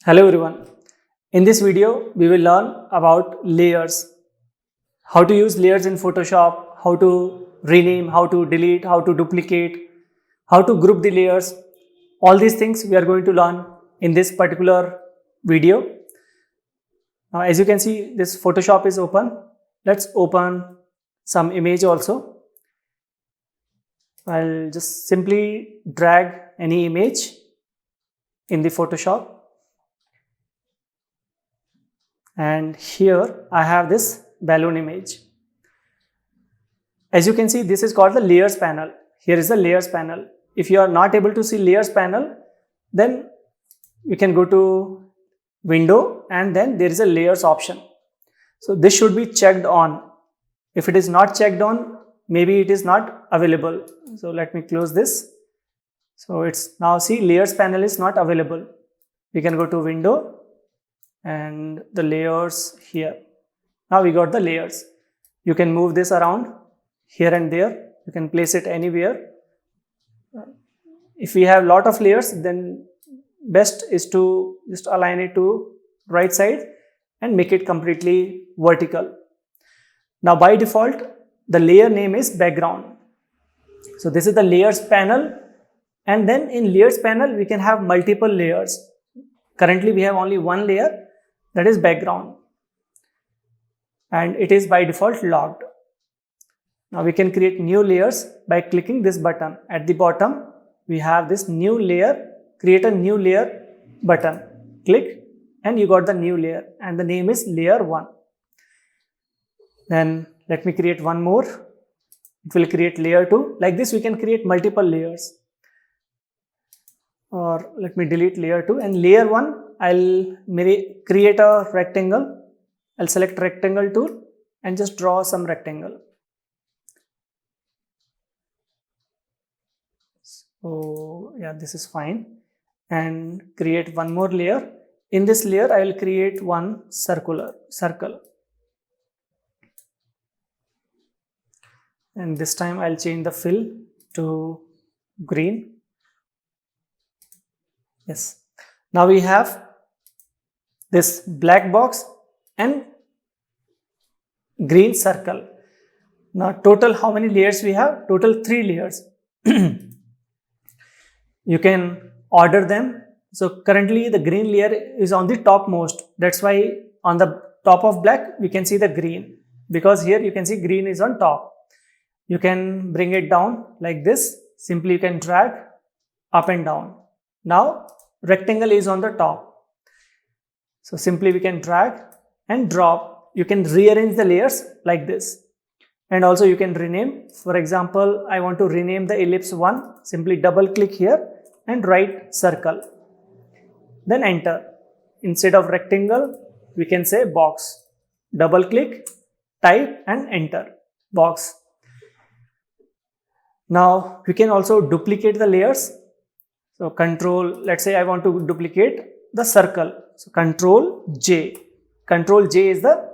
Hello everyone. In this video, we will learn about layers. How to use layers in Photoshop, how to rename, how to delete, how to duplicate, how to group the layers. All these things we are going to learn in this particular video. Now, as you can see, this Photoshop is open. Let's open some image also. I'll just simply drag any image in the Photoshop. And here I have this balloon image. As you can see, this is called the layers panel. Here is the layers panel. If you are not able to see layers panel, then you can go to window and then there is a layers option. So this should be checked on. If it is not checked on, maybe it is not available. So let me close this. So it's now see layers panel is not available. We can go to window and the layers here. Now we got the layers. You can move this around here and there. You can place it anywhere. If we have lot of layers, then best is to just align it to right side and make it completely vertical. Now by default, the layer name is background. So this is the layers panel, and then in layers panel we can have multiple layers. Currently we have only one layer, that is background, and it is by default locked. Now we can create new layers by clicking this button. At the bottom we have this new layer, create a new layer button. Click and you got the new layer and the name is layer 1. Then let me create one more. It will create layer 2. Like this we can create multiple layers. Or let me delete layer 2 and layer 1. I'll create a rectangle. I'll select rectangle tool and just draw some rectangle. So yeah, this is fine. And create one more layer. In this layer, I will create one circle. And this time I'll change the fill to green. Yes. Now we have this black box and green circle. Now total how many layers we have? Total 3 layers. You can order them. So currently the green layer is on the topmost. That's why on the top of black we can see the green, because here you can see green is on top. You can bring it down like this. Simply you can drag up and down. Now rectangle is on the top. So simply we can drag and drop. You can rearrange the layers like this. And also you can rename. For example, I want to rename the ellipse 1. Simply double click here and write circle. Then enter. Instead of rectangle, we can say box. Double click, type and enter. Box. Now we can also duplicate the layers. So control, let's say I want to duplicate the circle. So control J. Control J is the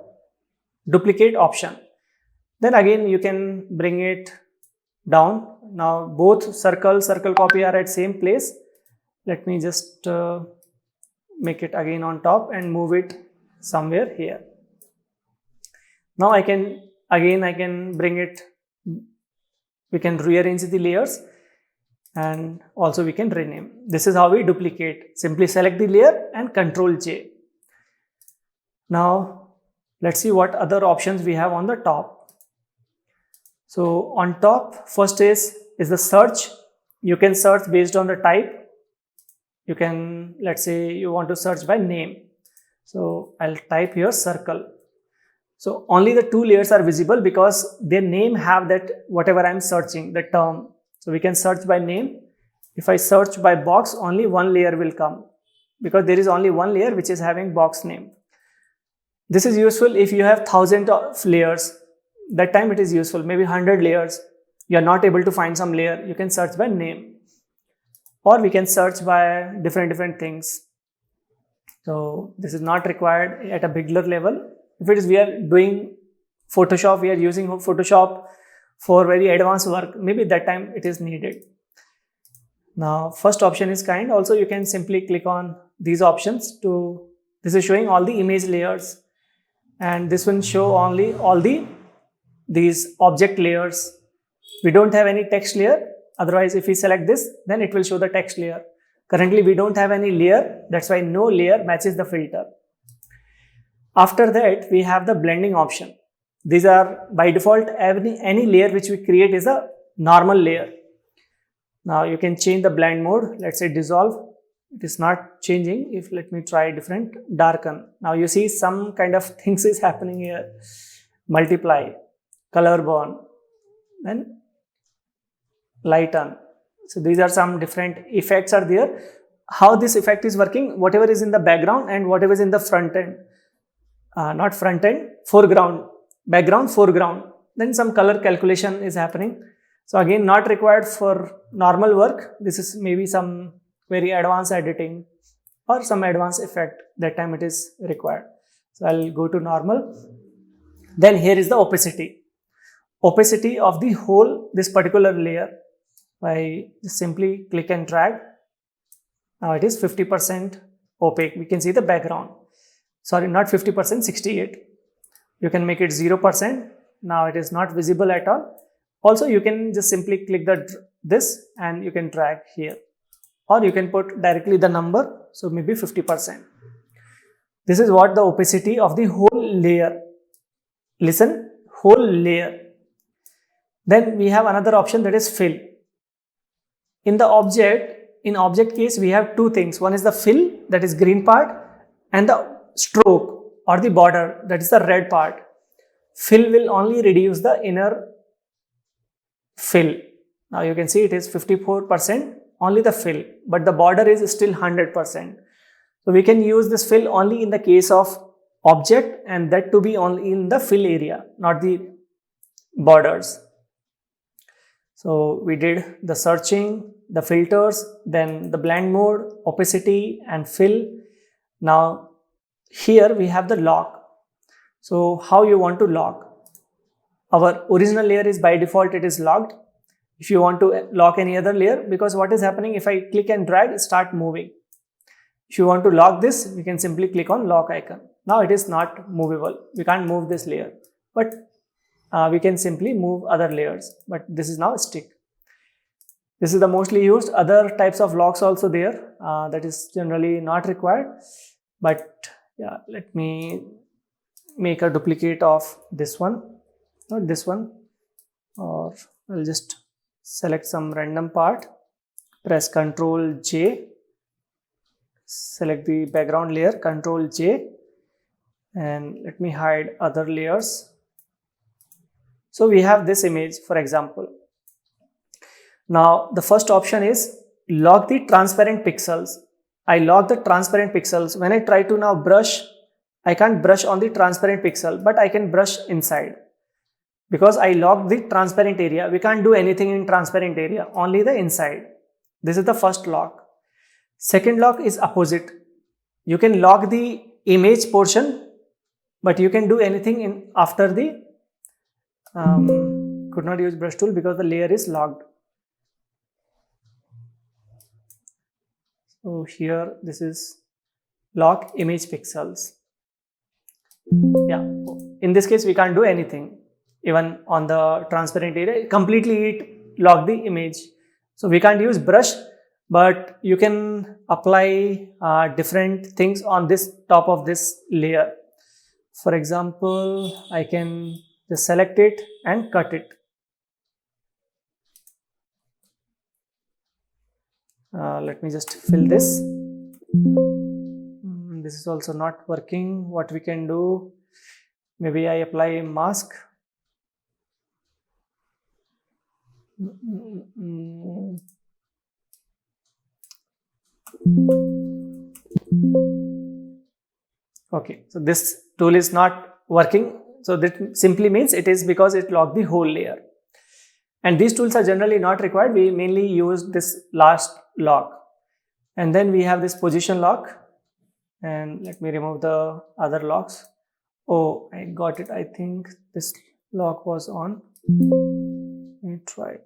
duplicate option. Then again you can bring it down. Now both circle copy are at same place. Let me just make it again on top and move it somewhere here. Now I can bring it, we can rearrange the layers and also we can rename. This is how we duplicate. Simply select the layer and control J. Now let's see what other options we have on the top. So on top, first is the search. You can search based on the type. You can, let's say you want to search by name. So I'll type here circle. So only the 2 layers are visible because their name have that whatever I'm searching, the term. So we can search by name. If I search by box, only one layer will come because there is only one layer which is having box name. This is useful if you have thousands of layers. That time it is useful. Maybe 100 layers. You are not able to find some layer. You can search by name. Or we can search by different things. So this is not required at a beginner level. If it is we are doing Photoshop, we are using Photoshop for very advanced work, maybe that time it is needed. Now first option is kind. Also you can simply click on these options to, this is showing all the image layers, and this one show only all these object layers. We don't have any text layer. Otherwise, if we select this, then it will show the text layer. Currently, we don't have any layer. That's why no layer matches the filter. After that, we have the blending option. These are by default, any layer which we create is a normal layer. Now you can change the blend mode. Let's say dissolve. It is not changing. If let me try different, darken. Now you see some kind of things is happening here. Multiply, color burn, then lighten. So these are some different effects are there. How this effect is working, whatever is in the background and whatever is in the front end, not front end, foreground, background, foreground, then some color calculation is happening. So again, not required for normal work. This is maybe some very advanced editing or some advanced effect, that time it is required. So I'll go to normal. Then here is the opacity. Opacity of the whole, this particular layer, by just simply click and drag. Now it is 50% opaque. We can see the background. Sorry, not 50%, 68. You can make it 0%. Now it is not visible at all. Also, you can just simply click this and you can drag here. Or you can put directly the number, so maybe 50%. This is what the opacity of the whole layer. Listen, whole layer. Then we have another option, that is fill. In object case, we have two things. One is the fill, that is green part, and the stroke or the border, that is the red part. Fill will only reduce the inner fill. Now you can see it is 54%, only the fill, but the border is still 100%. So we can use this fill only in the case of object, and that to be only in the fill area, not the borders. So we did the searching, the filters, then the blend mode, opacity and fill. Now here we have the lock. So how you want to lock? Our original layer is by default, it is locked. If you want to lock any other layer, because what is happening, if I click and drag, it start moving. If you want to lock this, you can simply click on lock icon. Now it is not movable. We can't move this layer, but we can simply move other layers, but this is now stick. This is the mostly used. Other types of locks also there, that is generally not required. But yeah, let me make a duplicate of this one, not this one, or I'll just select some random part, press Ctrl J, select the background layer, Ctrl J, and let me hide other layers. So we have this image, for example. Now the first option is lock the transparent pixels. I lock the transparent pixels. When I try to now brush, I can't brush on the transparent pixel, but I can brush inside. Because I locked the transparent area, we can't do anything in transparent area, only the inside. This is the first lock. Second lock is opposite. You can lock the image portion, but you can do anything in after the could not use brush tool because the layer is locked. So here this is lock image pixels. Yeah, in this case we can't do anything. Even on the transparent area, completely it lock the image. So we can't use brush, but you can apply different things on this top of this layer. For example, I can just select it and cut it. Let me just fill this. This is also not working. What we can do, maybe I apply a mask. Okay, so this tool is not working. So that simply means it is because it locked the whole layer. And these tools are generally not required. We mainly use this last lock. And then we have this position lock. And let me remove the other locks. Oh, I got it. I think this lock was on. Let me try.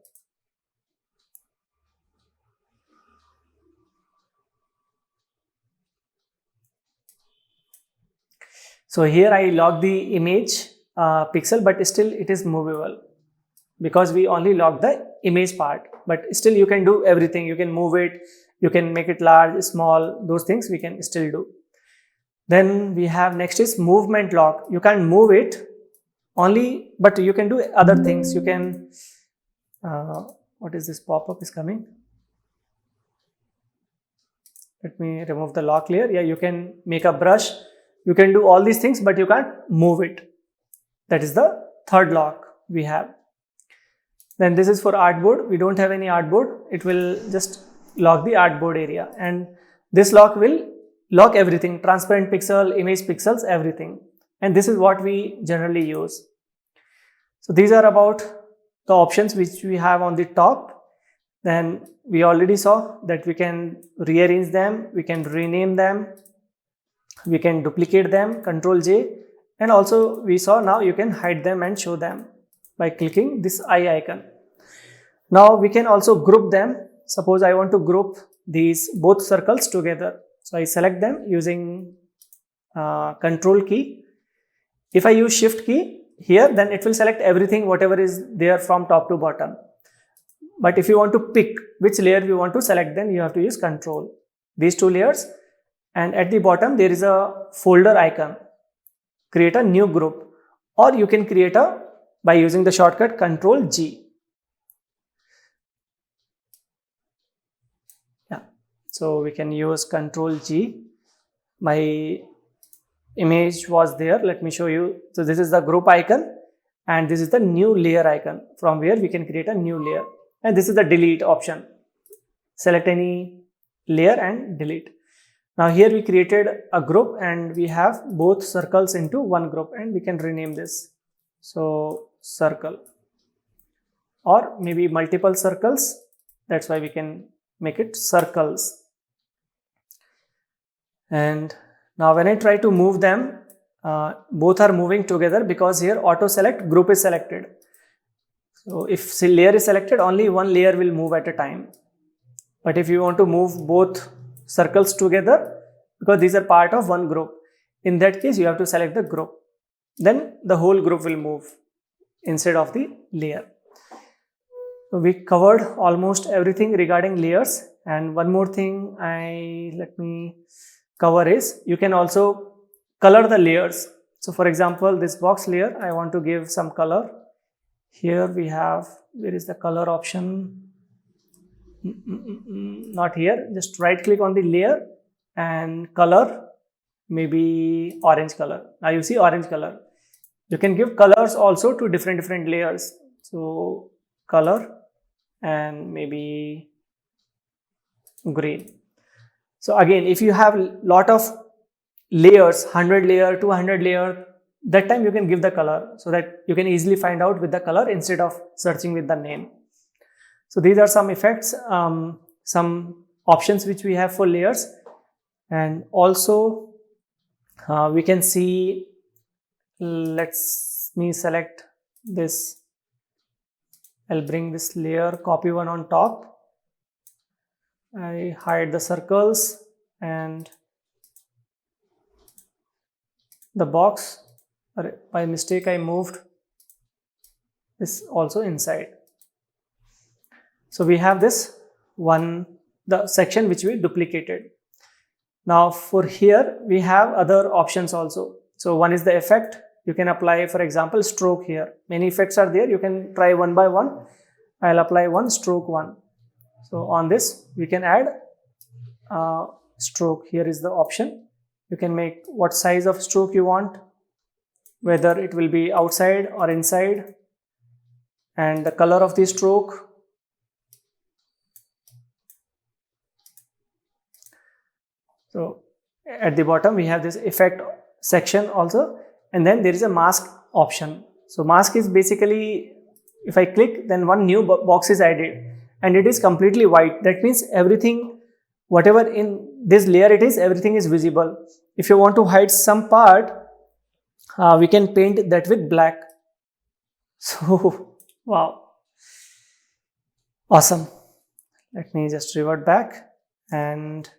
So here I lock the image pixel, but still it is movable because we only lock the image part, but still you can do everything. You can move it, you can make it large, small, those things we can still do. Then we have next is movement lock. You can't move it only, but you can do other things. You can, what is this pop-up is coming? Let me remove the lock layer. Yeah, you can make a brush. You can do all these things, but you can't move it. That is the third lock we have. Then this is for artboard. We don't have any artboard. It will just lock the artboard area, and this lock will lock everything, transparent pixel, image pixels, everything. And this is what we generally use. So these are about the options which we have on the top. Then we already saw that we can rearrange them, we can rename them, we can duplicate them, Ctrl J, and also we saw now you can hide them and show them by clicking this eye icon. Now we can also group them. Suppose I want to group these both circles together. So I select them using Control key. If I use Shift key here, then it will select everything whatever is there from top to bottom. But if you want to pick which layer you want to select, then you have to use Control. These two layers, and at the bottom there is a folder icon. Create a new group, or you can create a by using the shortcut Control G. Yeah, so we can use Control G. My image was there. Let me show you. So this is the group icon, and this is the new layer icon from where we can create a new layer. And this is the delete option. Select any layer and delete. Now here we created a group and we have both circles into one group, and we can rename this. So circle, or maybe multiple circles. That's why we can make it circles. And now when I try to move them, both are moving together because here auto select group is selected. So if layer is selected, only one layer will move at a time. But if you want to move both circles together, because these are part of one group, in that case you have to select the group. Then the whole group will move instead of the layer. So we covered almost everything regarding layers. And one more thing let me cover is you can also color the layers. So for example, this box layer, I want to give some color. Here we have, where is the color option? Not here. Just right click on the layer and color, maybe orange color. Now you see orange color. You can give colors also to different layers. So color and maybe green. So again, if you have lot of layers, 100 layer, 200 layer, that time you can give the color so that you can easily find out with the color instead of searching with the name. So these are some effects, some options which we have for layers. And also we can see, let me select this. I'll bring this layer, copy one on top. I hide the circles and the box. By mistake I moved this also inside. So we have this one, the section which we duplicated. Now for here we have other options also. So one is the effect. You can apply, for example, stroke here. Many effects are there. You can try one by one. I'll apply one, stroke one. So on this we can add stroke. Here is the option. You can make what size of stroke you want, whether it will be outside or inside, and the color of the stroke. So at the bottom we have this effect section also, and then there is a mask option. So mask is basically, if I click, then one new box is added and it is completely white. That means everything, whatever in this layer it is, everything is visible. If you want to hide some part, we can paint that with black. So wow, awesome. Let me just revert back and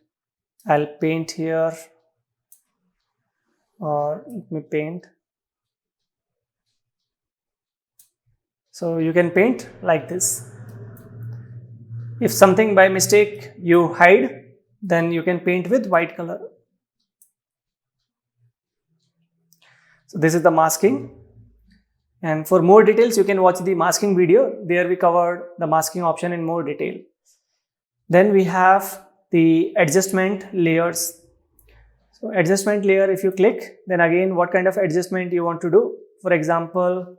I'll paint here or let me paint. So you can paint like this. If something by mistake you hide, then you can paint with white color. So this is the masking. And for more details, you can watch the masking video. There we covered the masking option in more detail. Then we have the adjustment layers. So adjustment layer, if you click, then again what kind of adjustment you want to do. For example,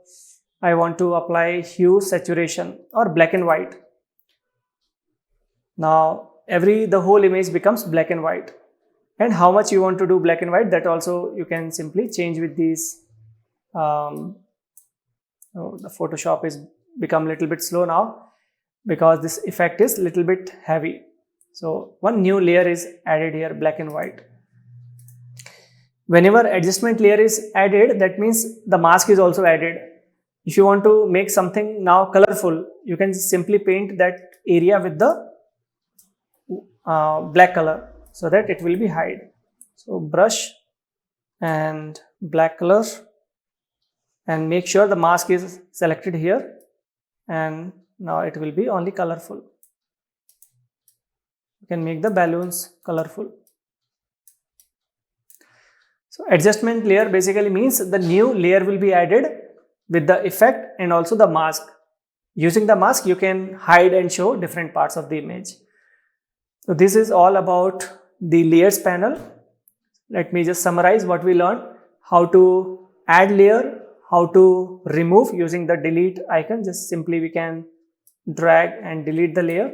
I want to apply hue, saturation or black and white. Now the whole image becomes black and white. And how much you want to do black and white, that also you can simply change with these. The Photoshop is become a little bit slow now because this effect is little bit heavy. So one new layer is added here, black and white. Whenever adjustment layer is added, that means the mask is also added. If you want to make something now colorful, you can simply paint that area with the black color so that it will be hide. So brush and black color, and make sure the mask is selected here, and now it will be only colorful. You can make the balloons colorful. So adjustment layer basically means the new layer will be added with the effect and also the mask. Using the mask, you can hide and show different parts of the image. So this is all about the layers panel. Let me just summarize what we learned. How to add layer, how to remove using the delete icon. Just simply we can drag and delete the layer.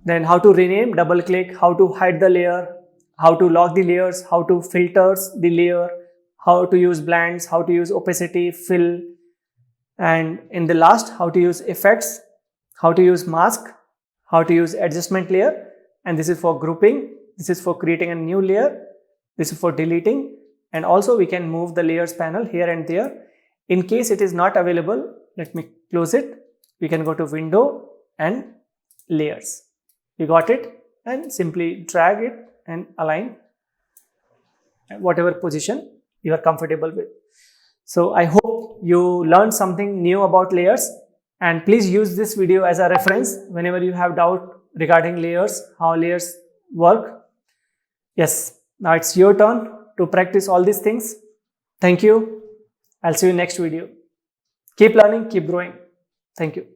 Then how to rename, double click, how to hide the layer, how to lock the layers, how to filters the layer, how to use blends, how to use opacity, fill, and in the last, how to use effects, how to use mask, how to use adjustment layer, and this is for grouping, this is for creating a new layer, this is for deleting, and also we can move the layers panel here and there. In case it is not available, let me close it. We can go to window and layers. You got it, and simply drag it and align whatever position you are comfortable with. So I hope you learned something new about layers, and please use this video as a reference whenever you have doubt regarding layers, how layers work. Yes, now it's your turn to practice all these things. Thank you. I'll see you next video. Keep learning, keep growing. Thank you.